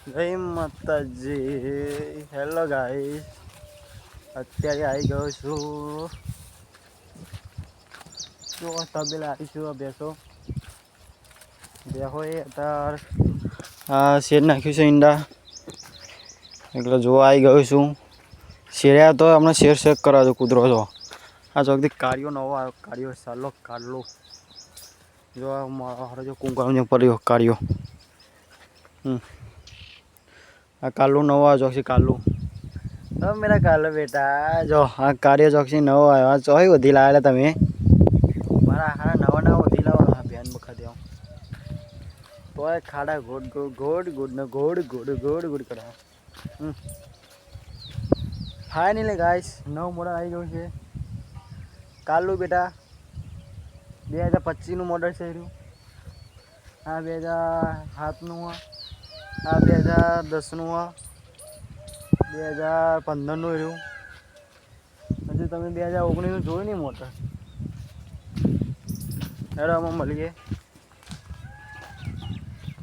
જય માતાજી. Hello guys, અત્યારે આવી ગયો છું. જો તબેલા આવીશું. બેસો બેહો. એ અત્યારે શેર નાખ્યું છે ઈંડા, એટલે જોવા આવી ગયો છું. શેર્યા તો હમણાં શેર ચેક કરવા દો. કૂતરો છો આ ચોકથી કાઢ્યો નવો આવ્યો. કાઢ્યો સાલો કાઢલો. જો મારો જો કુંકાળ પડ્યો કાઢ્યો. આ કાલું નવો આવ્યો ચોકસી. કાલું મેરા કાલો બેટા. જો આ કાર્ય ચોકસી નવો આવ્યો. આ ચોઈ વધી લાવેલા તમે મારા હા નવા નવા વધી લાવો. હા બેન બખા દેવા તો ખાડા ગોડ ગોડ ગોડ ગોડ ને ગોડ ગોડ ગોડ ગોડ કરા. ફાઇનલી ગાઈસ નવ મોડલ આવી ગયું છે. કાલું બેટા 2025નું મોડલ છે રહ્યું. આ 2007નું આ 2010નું 2015નું રહ્યું. હજુ તમે 2019નું જોયું નહીં મોટર. હેડો આમાં મળીએ.